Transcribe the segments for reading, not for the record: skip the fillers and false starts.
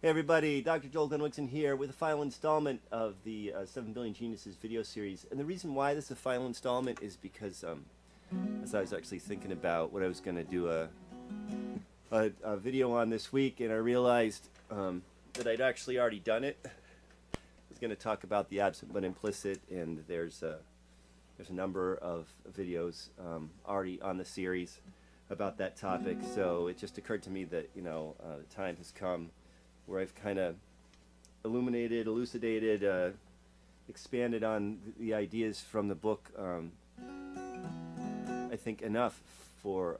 Hey everybody, Dr. Joel Dunwixon here with a final installment of the 7 Billion Geniuses video series. And the reason why this is a final installment is because as I was actually thinking about what I was going to do a video on this week, and I realized that I'd actually already done it. I was going to talk about the absent but implicit, and there's a number of videos already on the series about that topic. So it just occurred to me that, you know, the time has come where I've kind of illuminated, elucidated, expanded on the ideas from the book, I think enough for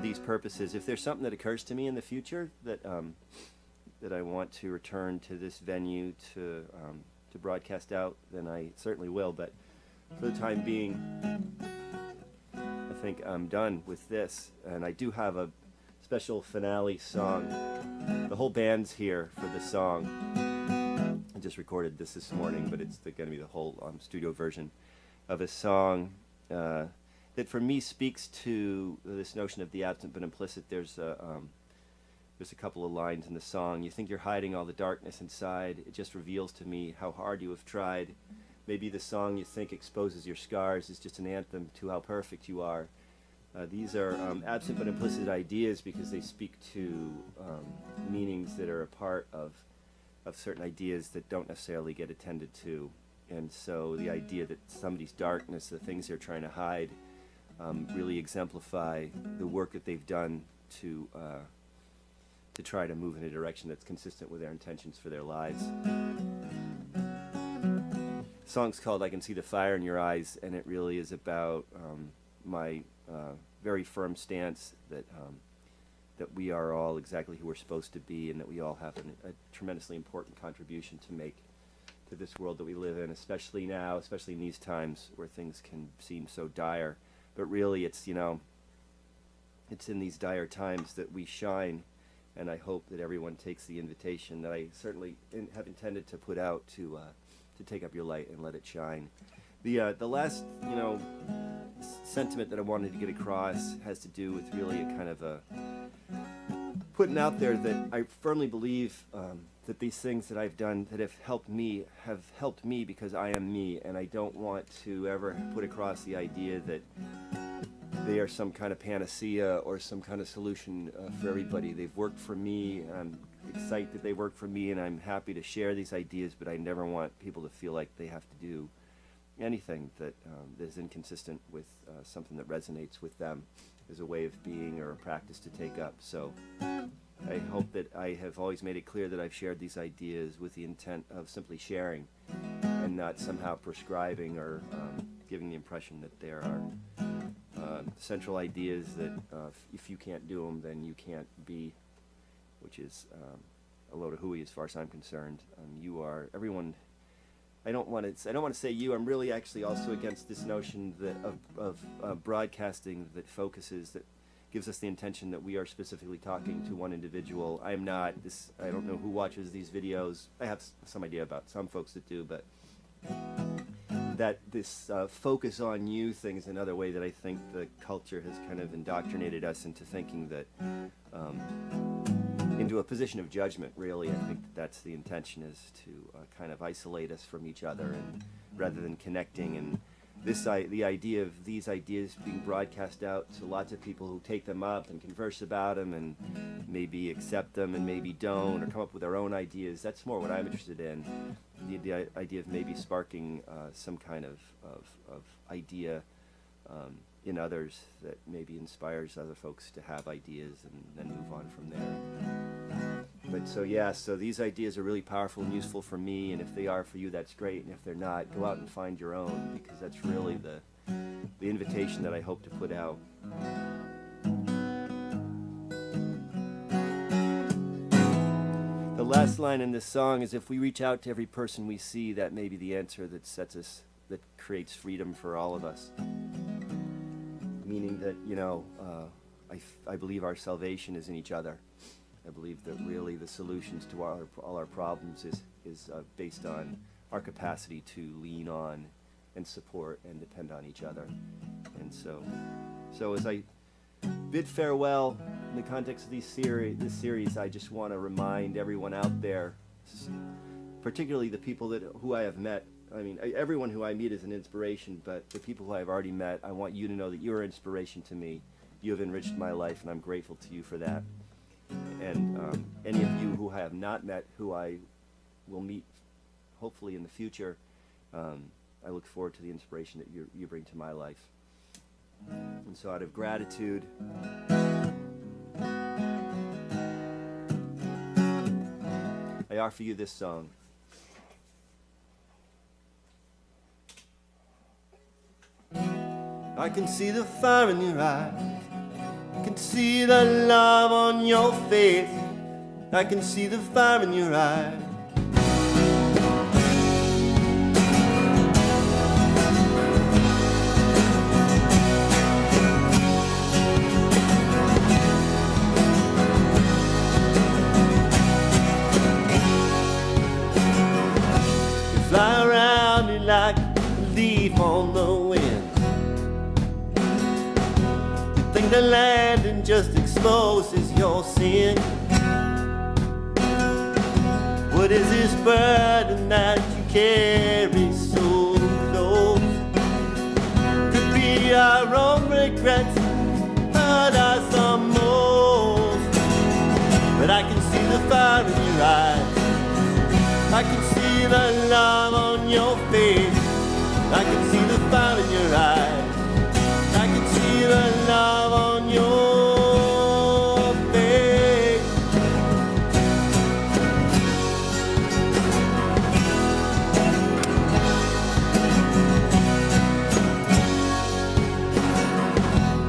these purposes. If there's something that occurs to me in the future that that I want to return to this venue to broadcast out, then I certainly will. But for the time being, I think I'm done with this, and I do have a special finale song. The whole band's here for the song. I just recorded this morning, but it's going to be the whole studio version of a song that for me speaks to this notion of the absent but implicit. There's a couple of lines in the song. You think you're hiding all the darkness inside. It just reveals to me how hard you have tried. Maybe the song you think exposes your scars is just an anthem to how perfect you are. These are absent but implicit ideas because they speak to meanings that are a part of certain ideas that don't necessarily get attended to. And so the idea that somebody's darkness, the things they're trying to hide, really exemplify the work that they've done to try to move in a direction that's consistent with their intentions for their lives. The song's called I Can See the Fire in Your Eyes, and it really is about my very firm stance that we are all exactly who we're supposed to be, and that we all have a tremendously important contribution to make to this world that we live in, especially now, especially in these times where things can seem so dire. But really, it's, you know, it's in these dire times that we shine, and I hope that everyone takes the invitation that I certainly have intended to put out to take up your light and let it shine. The last, you know, sentiment that I wanted to get across has to do with really a kind of a putting out there that I firmly believe that these things that I've done that have helped me because I am me, and I don't want to ever put across the idea that they are some kind of panacea or some kind of solution for everybody. They've worked for me, and I'm excited that they work for me, and I'm happy to share these ideas, but I never want people to feel like they have to do anything that is inconsistent with something that resonates with them as a way of being or a practice to take up. So I hope that I have always made it clear that I've shared these ideas with the intent of simply sharing and not somehow prescribing or giving the impression that there are central ideas that if you can't do them, then you can't be, which is a load of hooey as far as I'm concerned. You are everyone. I don't want to say you. I'm really actually also against this notion that of broadcasting that focuses, that gives us the intention that we are specifically talking to one individual. I am not. I don't know who watches these videos. I have some idea about some folks that do, but that this focus on you thing is another way that I think the culture has kind of indoctrinated us into thinking that into a position of judgment. Really, I think that's the intention, is to kind of isolate us from each other, and rather than connecting. And the idea of these ideas being broadcast out to lots of people who take them up and converse about them and maybe accept them and maybe don't, or come up with their own ideas, that's more what I'm interested in. The idea of maybe sparking some kind of idea in others that maybe inspires other folks to have ideas and then move on from there. But so yeah, so these ideas are really powerful and useful for me, and if they are for you, that's great, and if they're not, go out and find your own, because that's really the invitation that I hope to put out. The last line in this song is, if we reach out to every person we see, that may be the answer that creates freedom for all of us. Meaning that, you know, I believe our salvation is in each other. I believe that really the solutions to all our problems is based on our capacity to lean on and support and depend on each other. And so as I bid farewell in the context of this series. I just want to remind everyone out there, particularly the people who I have met. I mean, everyone who I meet is an inspiration, but the people who I've already met, I want you to know that you're an inspiration to me. You have enriched my life, and I'm grateful to you for that. And any of you who I have not met, who I will meet hopefully in the future, I look forward to the inspiration that you bring to my life. And so out of gratitude, I offer you this song. I can see the fire in your eyes, I can see the love on your face, I can see the fire in your eyes. You fly around me like a leaf on the wind. Think the landing just exposes your sin. What is this burden that you carry so close? Could be our own regrets hurt us the most. But I can see the fire in your eyes, I can see the love on your face, I can see the fire in your eyes, I can see the love on your face.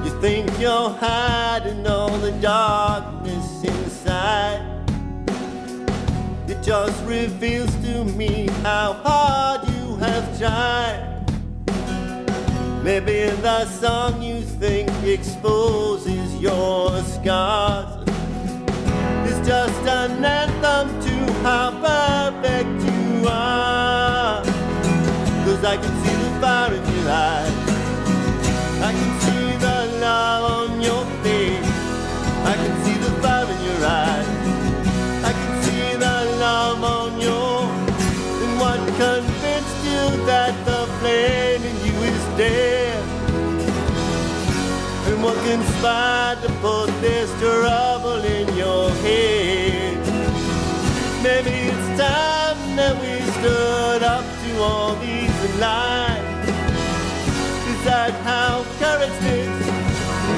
You think you're hiding all the darkness inside. It just reveals to me how hard you have tried. Maybe the song you think exposes your scars is just an anthem to how perfect you are. 'Cause I can see the fire in your eyes, I can see the love on your face, I can see the fire in your eyes, I can see the love on your. And what convinced you that the flame in you is dead? And what conspired to put this trouble in your head? Maybe it's time that we stood up to all these lies. Is that how courage is?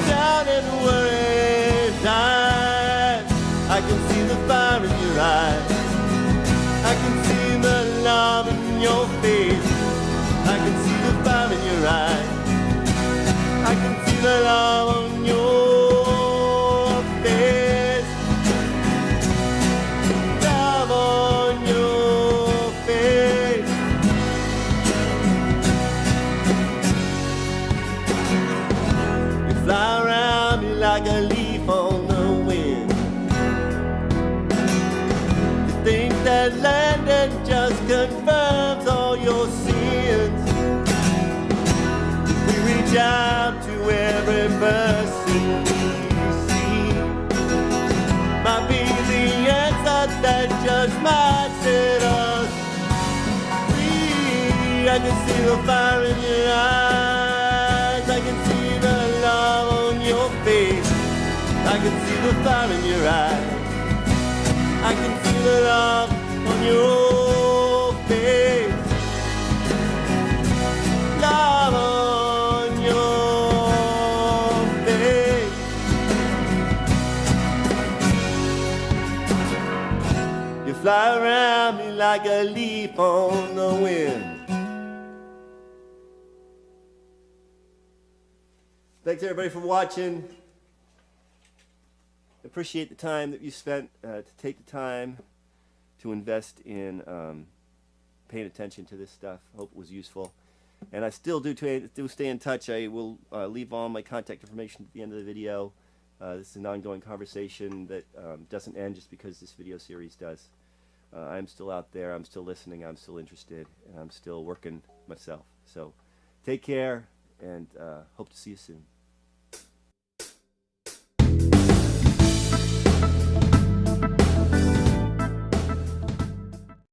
Down and worried eyes. I can see the fire in your eyes, I can see the love in your face, I can see the fire in your eyes, I can see the love on your face, love on your face. You fly around me like a leaf on the wind. You think that landing just confirms all your sins. We reach out to every person we see. Might be the answer that just might set us free. I can see the fire in your eyes, I can see the love on your face, I can see the fire in your eyes, I can see the love on your face, love on your face. You fly around me like a leaf on the wind. Thanks everybody for watching. Appreciate the time that you spent to take the time to invest in paying attention to this stuff. Hope it was useful. And I still do stay in touch. I will leave all my contact information at the end of the video. This is an ongoing conversation that doesn't end just because this video series does. I'm still out there. I'm still listening. I'm still interested. And I'm still working myself. So take care, and hope to see you soon.